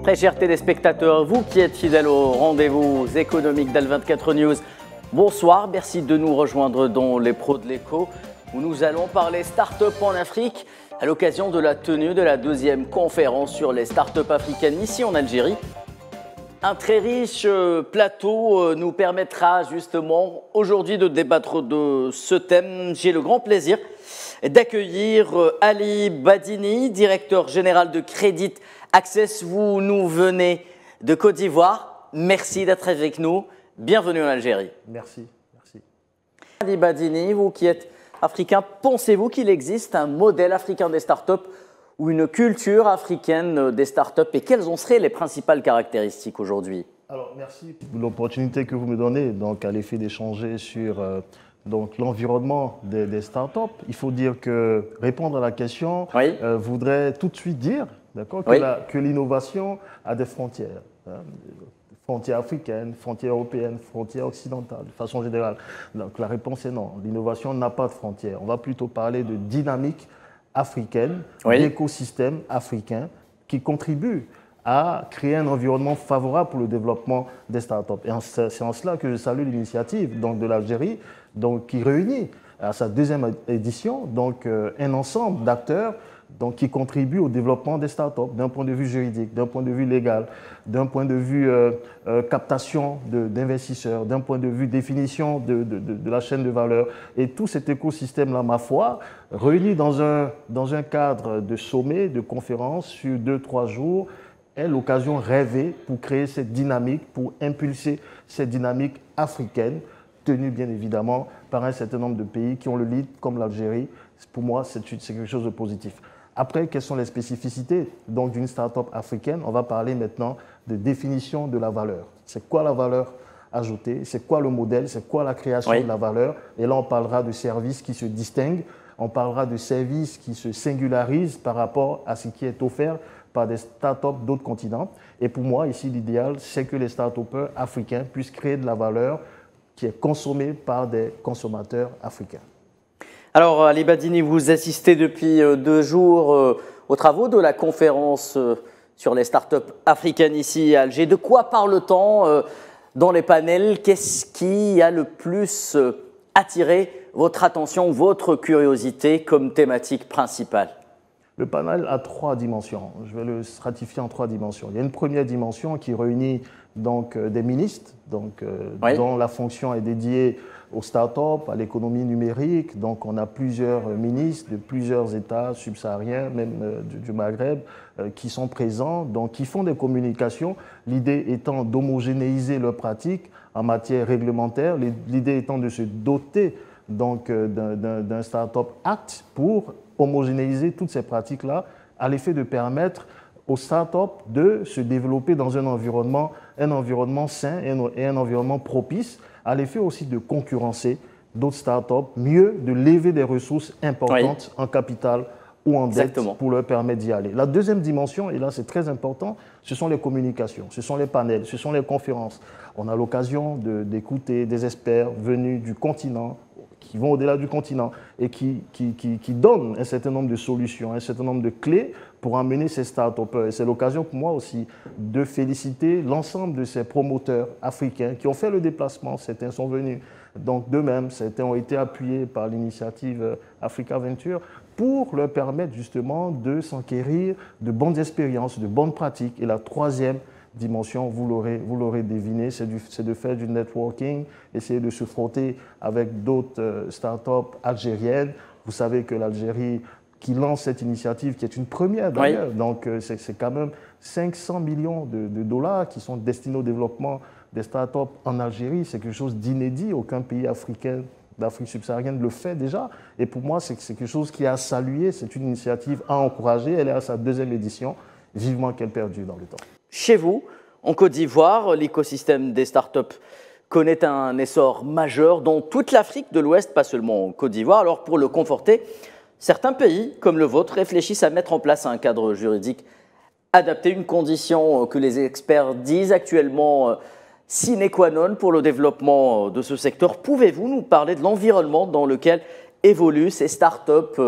Très chers téléspectateurs, vous qui êtes fidèles aux rendez-vous économiques d'Al24 News, bonsoir, merci de nous rejoindre dans les pros de l'éco où nous allons parler start-up en Afrique à l'occasion de la tenue de la deuxième conférence sur les start-up africaines ici en Algérie. Un très riche plateau nous permettra justement aujourd'hui de débattre de ce thème. J'ai le grand plaisir d'accueillir Ali Badini, directeur général de Credit Access. Vous nous venez de Côte d'Ivoire. Merci d'être avec nous. Bienvenue en Algérie. Merci. Ali Badini, vous qui êtes africain, pensez-vous qu'il existe un modèle africain des startups ou une culture africaine des startups et quelles en seraient les principales caractéristiques aujourd'hui? Alors, merci pour l'opportunité que vous me donnez donc, à l'effet d'échanger sur l'environnement des startups. Il faut dire que répondre à la question voudrait tout de suite dire que l'innovation a des frontières. Frontières africaines, frontières européennes, frontières occidentales, de façon générale. Donc la réponse est non. L'innovation n'a pas de frontières. On va plutôt parler de dynamique africaine, d'écosystème africain qui contribue à créer un environnement favorable pour le développement des startups. Et c'est en cela que je salue l'initiative de l'Algérie qui réunit à sa deuxième édition un ensemble d'acteurs qui contribuent au développement des startups d'un point de vue juridique, d'un point de vue légal, d'un point de vue captation d'investisseurs, d'un point de vue définition de la chaîne de valeur. Et tout cet écosystème-là, ma foi, réuni dans un cadre de sommet, de conférence sur 2-3 jours, est l'occasion rêvée pour créer cette dynamique, pour impulser cette dynamique africaine, tenue bien évidemment par un certain nombre de pays qui ont le lead, comme l'Algérie. Pour moi, c'est quelque chose de positif. Après, quelles sont les spécificités d'une start-up africaine? On va parler maintenant de définition de la valeur. C'est quoi la valeur ajoutée? C'est quoi le modèle? C'est quoi la création de la valeur? Et là, on parlera de services qui se distinguent. On parlera de services qui se singularisent par rapport à ce qui est offert par des start-up d'autres continents. Et pour moi, ici, l'idéal, c'est que les start-upers africains puissent créer de la valeur qui est consommée par des consommateurs africains. Alors, Ali Badini, vous assistez depuis 2 jours aux travaux de la conférence sur les startups africaines ici à Alger. De quoi parle-t-on dans les panels? Qu'est-ce qui a le plus attiré votre attention, votre curiosité comme thématique principale? Le panel a 3 dimensions. Je vais le stratifier en 3 dimensions. Il y a une première dimension qui réunit des ministres, dont la fonction est dédiée aux startups, à l'économie numérique. Donc, on a plusieurs ministres de plusieurs États subsahariens, même du Maghreb, qui sont présents, qui font des communications. L'idée étant d'homogénéiser leurs pratiques en matière réglementaire. L'idée étant de se doter d'un Startup Act pour homogénéiser toutes ces pratiques-là, à l'effet de permettre aux startups de se développer dans un environnement sain et un environnement propice, à l'effet aussi de concurrencer d'autres startups, mieux de lever des ressources importantes en capital ou en dette pour leur permettre d'y aller. La deuxième dimension, et là c'est très important, ce sont les communications, ce sont les panels, ce sont les conférences. On a l'occasion d'écouter des experts venus du continent, qui vont au-delà du continent et qui donnent un certain nombre de solutions, un certain nombre de clés pour amener ces start-upers. Et c'est l'occasion pour moi aussi de féliciter l'ensemble de ces promoteurs africains qui ont fait le déplacement. Certains sont venus d'eux-mêmes, certains ont été appuyés par l'initiative Africa Venture pour leur permettre justement de s'enquérir de bonnes expériences, de bonnes pratiques. Et la troisième dimension, vous l'aurez deviné, c'est de faire du networking, essayer de se frotter avec d'autres startups algériennes. Vous savez que l'Algérie qui lance cette initiative, qui est une première d'ailleurs, donc c'est quand même 500 millions de dollars qui sont destinés au développement des startups en Algérie. C'est quelque chose d'inédit, aucun pays africain d'Afrique subsaharienne le fait déjà. Et pour moi, c'est quelque chose qui est à saluer, c'est une initiative à encourager. Elle est à sa 2e édition, vivement qu'elle perdure dans le temps. Chez vous, en Côte d'Ivoire, l'écosystème des startups connaît un essor majeur dans toute l'Afrique de l'Ouest, pas seulement en Côte d'Ivoire. Alors pour le conforter, certains pays, comme le vôtre, réfléchissent à mettre en place un cadre juridique adapté, une condition que les experts disent actuellement sine qua non pour le développement de ce secteur. Pouvez-vous nous parler de l'environnement dans lequel évoluent ces startups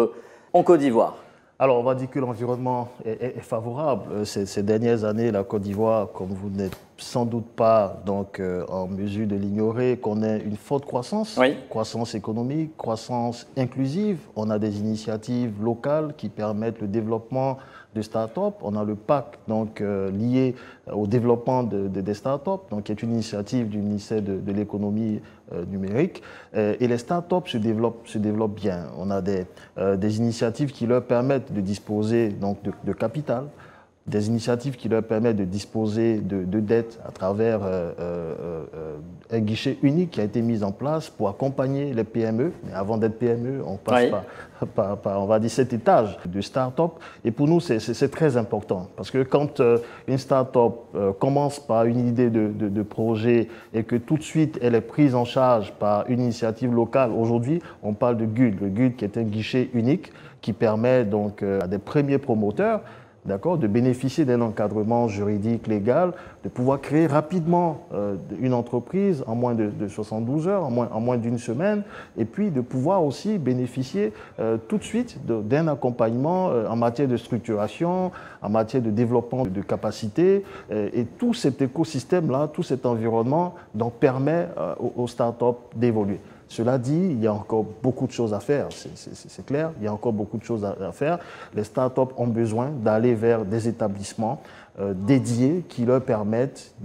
en Côte d'Ivoire? Alors, on va dire que l'environnement est favorable. Ces dernières années, la Côte d'Ivoire, comme vous n'êtes sans doute pas donc, en mesure de l'ignorer, connaît une forte croissance, oui. Croissance économique, croissance inclusive. On a des initiatives locales qui permettent le développement de start-up. On a le PAC donc, lié au développement des start-up, donc, qui est une initiative du ministère de l'économie numérique. Et les start-up se développent bien. On a des initiatives qui leur permettent de disposer donc, de capital, des initiatives qui leur permettent de disposer de dettes à travers un guichet unique qui a été mis en place pour accompagner les PME. Mais avant d'être PME, on passe par, on va dire, cet étage de start-up. Et pour nous, c'est très important. Parce que quand une start-up commence par une idée de projet et que tout de suite, elle est prise en charge par une initiative locale, aujourd'hui, on parle de GUD. Le GUD qui est un guichet unique qui permet donc à des premiers promoteurs de bénéficier d'un encadrement juridique, légal, de pouvoir créer rapidement une entreprise en moins de 72 heures, en moins d'une semaine, et puis de pouvoir aussi bénéficier tout de suite d'un accompagnement en matière de structuration, en matière de développement de capacités, et tout cet écosystème-là, tout cet environnement donc, permet aux startups d'évoluer. Cela dit, il y a encore beaucoup de choses à faire, c'est clair, il y a encore beaucoup de choses à faire. Les startups ont besoin d'aller vers des établissements dédiés qui leur permettent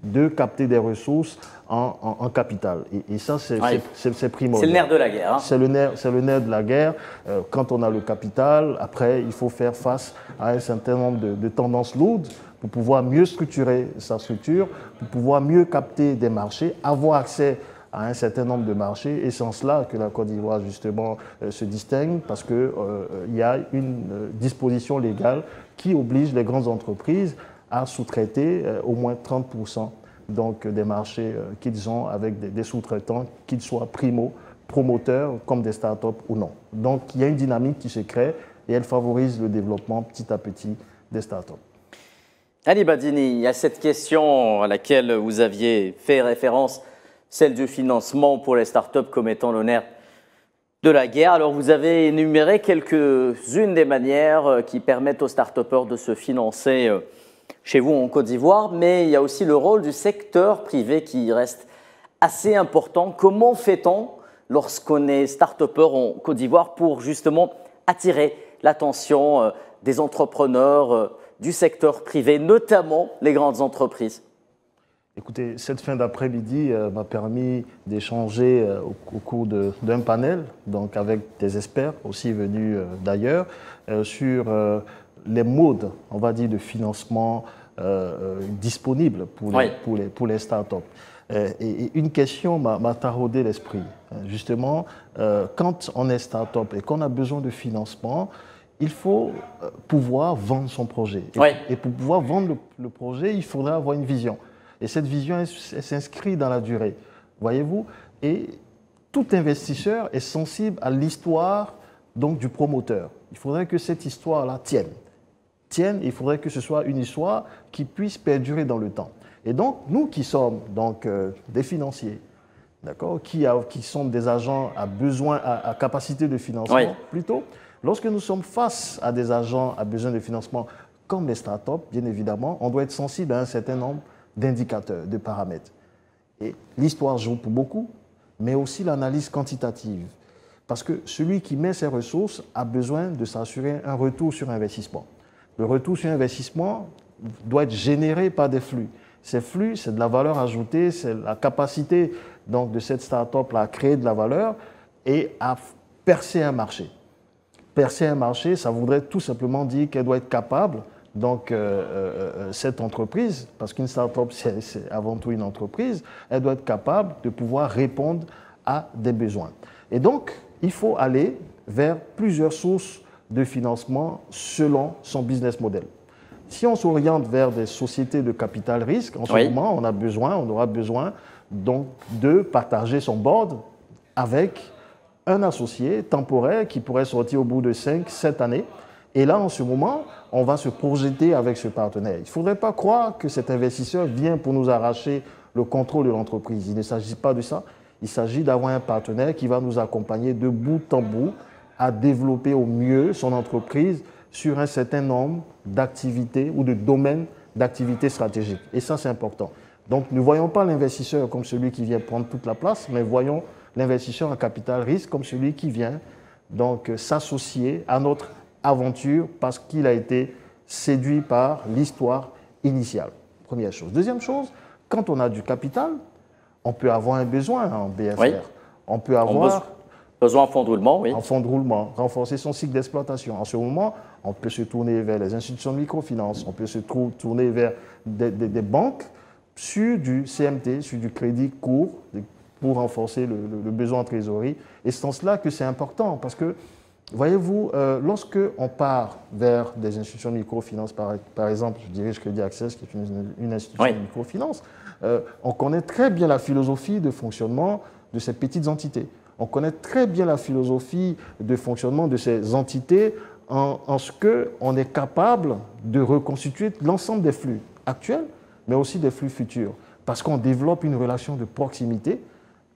de capter des ressources en capital. Et ça, c'est primordial. C'est le nerf de la guerre. Hein. C'est le nerf de la guerre. Quand on a le capital, après, il faut faire face à un certain nombre de tendances lourdes pour pouvoir mieux structurer sa structure, pour pouvoir mieux capter des marchés, avoir accès à un certain nombre de marchés, et c'est en cela que la Côte d'Ivoire justement se distingue, parce qu'il y a une disposition légale qui oblige les grandes entreprises à sous-traiter au moins 30% donc, des marchés qu'ils ont avec des sous-traitants, qu'ils soient promoteurs comme des startups ou non. Donc il y a une dynamique qui se crée et elle favorise le développement petit à petit des startups. Ali Badini, il y a cette question à laquelle vous aviez fait référence, celle du financement pour les startups comme étant le nerf de la guerre. Alors, vous avez énuméré quelques-unes des manières qui permettent aux start-upers de se financer chez vous en Côte d'Ivoire, mais il y a aussi le rôle du secteur privé qui reste assez important. Comment fait-on lorsqu'on est start-upper en Côte d'Ivoire pour justement attirer l'attention des entrepreneurs du secteur privé, notamment les grandes entreprises? Écoutez, cette fin d'après-midi m'a permis d'échanger au cours d'un panel, donc avec des experts aussi venus d'ailleurs, sur les modes, on va dire, de financement disponibles pour les startups. Et une question m'a taraudé l'esprit. Justement, quand on est startup et qu'on a besoin de financement, il faut pouvoir vendre son projet. Et pour pouvoir vendre le projet, il faudra avoir une vision. Et cette vision, elle s'inscrit dans la durée, voyez-vous. Et tout investisseur est sensible à l'histoire donc, du promoteur. Il faudrait que cette histoire-là tienne. Il faudrait que ce soit une histoire qui puisse perdurer dans le temps. Et donc, nous qui sommes donc, des financiers, qui sont des agents à capacité de financement, plutôt, lorsque nous sommes face à des agents à besoin de financement, comme les startups, bien évidemment, on doit être sensible à un certain nombre d'indicateurs, de paramètres. Et l'histoire joue pour beaucoup, mais aussi l'analyse quantitative. Parce que celui qui met ses ressources a besoin de s'assurer un retour sur investissement. Le retour sur investissement doit être généré par des flux. Ces flux, c'est de la valeur ajoutée, c'est la capacité donc, de cette start-up à créer de la valeur et à percer un marché. Percer un marché, ça voudrait tout simplement dire qu'elle doit être capable. Donc, cette entreprise, parce qu'une start-up, c'est avant tout une entreprise, elle doit être capable de pouvoir répondre à des besoins. Et donc, il faut aller vers plusieurs sources de financement selon son business model. Si on s'oriente vers des sociétés de capital risque, en ce moment, on aura besoin donc, de partager son board avec un associé temporaire qui pourrait sortir au bout de 5-7 années. Et là, en ce moment, on va se projeter avec ce partenaire. Il ne faudrait pas croire que cet investisseur vient pour nous arracher le contrôle de l'entreprise. Il ne s'agit pas de ça. Il s'agit d'avoir un partenaire qui va nous accompagner de bout en bout à développer au mieux son entreprise sur un certain nombre d'activités ou de domaines d'activités stratégiques. Et ça, c'est important. Donc, ne voyons pas l'investisseur comme celui qui vient prendre toute la place, mais voyons l'investisseur en capital risque comme celui qui vient donc s'associer à notre aventure parce qu'il a été séduit par l'histoire initiale. Première chose. Deuxième chose, quand on a du capital, on peut avoir un besoin en BFR. Oui. On peut avoir besoin en fonds de roulement, oui. En fonds de roulement, renforcer son cycle d'exploitation. En ce moment, on peut se tourner vers les institutions de microfinance, on peut se tourner vers des banques sur du CMT, sur du crédit court, pour renforcer le besoin en trésorerie. Et c'est en cela que c'est important, parce que, voyez-vous, lorsque on part vers des institutions de microfinance, par exemple, je dirige Crédit Access, qui est une institution de microfinance, on connaît très bien la philosophie de fonctionnement de ces petites entités. On connaît très bien la philosophie de fonctionnement de ces entités en ce qu'on est capable de reconstituer l'ensemble des flux actuels, mais aussi des flux futurs, parce qu'on développe une relation de proximité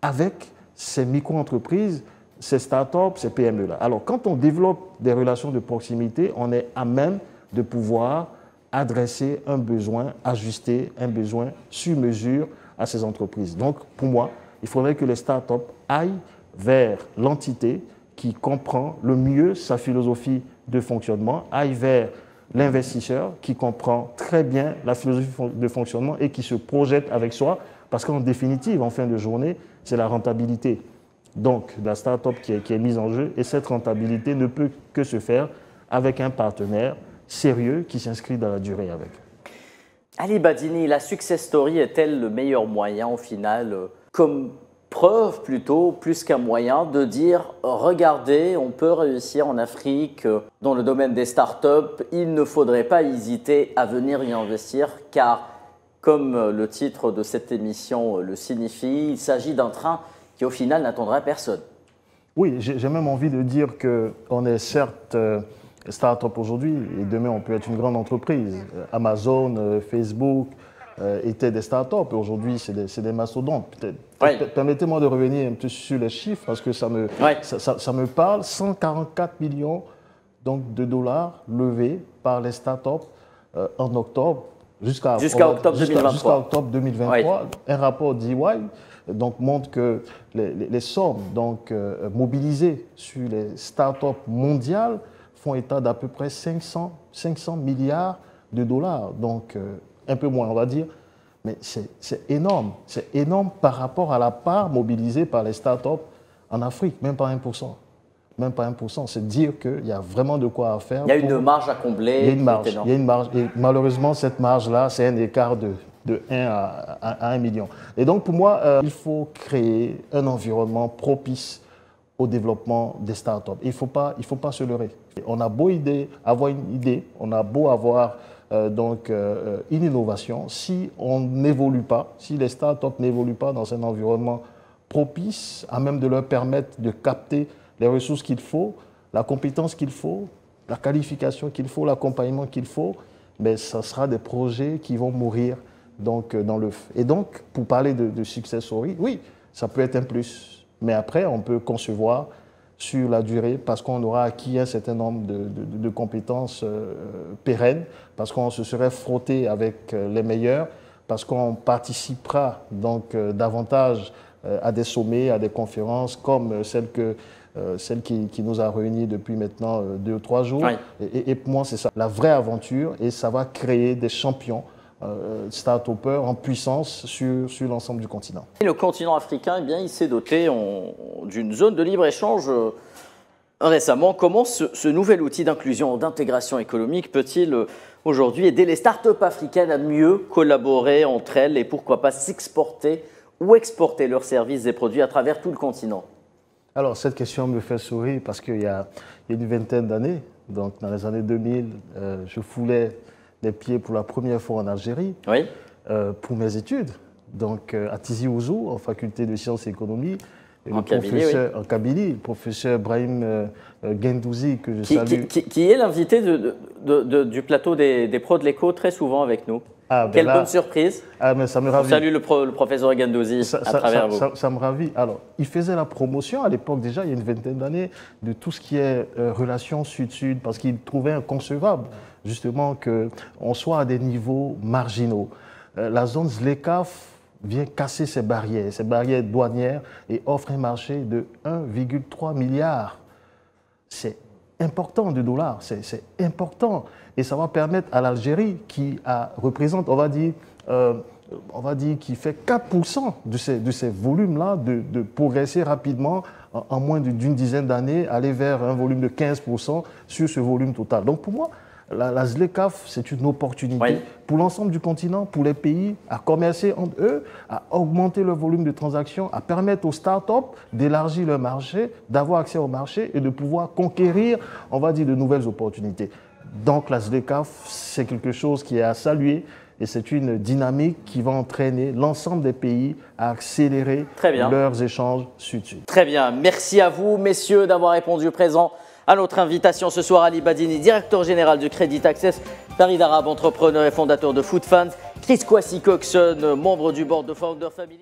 avec ces micro-entreprises, ces start-up, ces PME-là. Alors, quand on développe des relations de proximité, on est à même de pouvoir adresser un besoin, ajuster un besoin sur mesure à ces entreprises. Donc, pour moi, il faudrait que les start-up aillent vers l'entité qui comprend le mieux sa philosophie de fonctionnement, aille vers l'investisseur qui comprend très bien la philosophie de fonctionnement et qui se projette avec soi, parce qu'en définitive, en fin de journée, c'est la rentabilité donc de la start-up qui est mise en jeu, et cette rentabilité ne peut que se faire avec un partenaire sérieux qui s'inscrit dans la durée avec. Ali Badini, la success story est-elle le meilleur moyen au final, comme preuve plutôt, plus qu'un moyen, de dire « Regardez, on peut réussir en Afrique dans le domaine des startups, il ne faudrait pas hésiter à venir y investir car, comme le titre de cette émission le signifie, il s'agit d'un train qui au final n'attendra personne. » Oui, j'ai même envie de dire qu'on est certes start-up aujourd'hui et demain on peut être une grande entreprise. Amazon, Facebook étaient des start-up. Aujourd'hui, c'est des mastodontes. Permettez-moi de revenir un peu sur les chiffres parce que ça me parle. 144 millions donc, de dollars levés par les start-up en octobre jusqu'à octobre 2023. Oui. Un rapport d'EY donc, montre que les sommes donc, mobilisées sur les start-up mondiales font état d'à peu près 500 milliards de dollars. Donc, un peu moins, on va dire. Mais c'est énorme. C'est énorme par rapport à la part mobilisée par les startups en Afrique, même pas 1%. Même pas 1%. C'est dire qu'il y a vraiment de quoi faire. Il y a une marge à combler. Il y a une marge. Et malheureusement, cette marge-là, c'est un écart de 1 à 1 million. Et donc, pour moi, il faut créer un environnement propice au développement des startups. Il faut pas se leurrer. On a beau avoir une idée, on a beau avoir une innovation, si on n'évolue pas, si les startups n'évoluent pas dans un environnement propice, à même de leur permettre de capter les ressources qu'il faut, la compétence qu'il faut, la qualification qu'il faut, l'accompagnement qu'il faut, mais ça sera des projets qui vont mourir donc, dans l'œuf. Et donc, pour parler de success story, oui, ça peut être un plus. Mais après, on peut concevoir sur la durée parce qu'on aura acquis un certain nombre de compétences pérennes, parce qu'on se serait frotté avec les meilleurs, parce qu'on participera donc davantage à des sommets, à des conférences comme celle qui nous a réunis depuis maintenant 2 ou 3 jours. Oui. Et pour moi, c'est ça, la vraie aventure, et ça va créer des champions start-upers en puissance sur l'ensemble du continent. Et le continent africain, eh bien, il s'est doté d'une zone de libre-échange récemment. Comment ce nouvel outil d'inclusion, d'intégration économique peut-il aujourd'hui aider les start-up africaines à mieux collaborer entre elles et pourquoi pas s'exporter ou exporter leurs services et produits à travers tout le continent? Alors, cette question me fait sourire parce qu'il y a une vingtaine d'années, donc dans les années 2000, je foulais les pieds pour la première fois en Algérie pour mes études, donc à Tizi Ouzou, en faculté de sciences et économie. En Kabylie, le professeur Brahim Gendouzi, que je salue. Qui est l'invité du plateau des pros de l'écho très souvent avec nous. Quelle bonne surprise. Mais ça me ravit. Salut le professeur Gandouzi à travers vous. Ça me ravit. Alors, il faisait la promotion à l'époque déjà, il y a une vingtaine d'années, de tout ce qui est relations sud-sud, parce qu'il trouvait inconcevable justement qu'on soit à des niveaux marginaux. La zone ZLECAf vient casser ces barrières douanières et offre un marché de 1,3 milliard. C'est important de dollars, c'est important. Et ça va permettre à l'Algérie, qui représente, on va dire, qui fait 4% de ces volumes-là, de progresser rapidement en moins d'une dizaine d'années, aller vers un volume de 15% sur ce volume total. Donc pour moi, la ZLECAf, c'est une opportunité pour l'ensemble du continent, pour les pays, à commercer entre eux, à augmenter le volume de transactions, à permettre aux startups d'élargir leur marché, d'avoir accès au marché et de pouvoir conquérir, on va dire, de nouvelles opportunités. Donc la ZLECAf, c'est quelque chose qui est à saluer et c'est une dynamique qui va entraîner l'ensemble des pays à accélérer leurs échanges sud-sud. Très bien. Merci à vous, messieurs, d'avoir répondu présent à notre invitation ce soir. Ali Badini, directeur général de Credit Access, Farid Arab, entrepreneur et fondateur de Food Funds, Chris Kwasi Coxon, membre du board de Founder Family.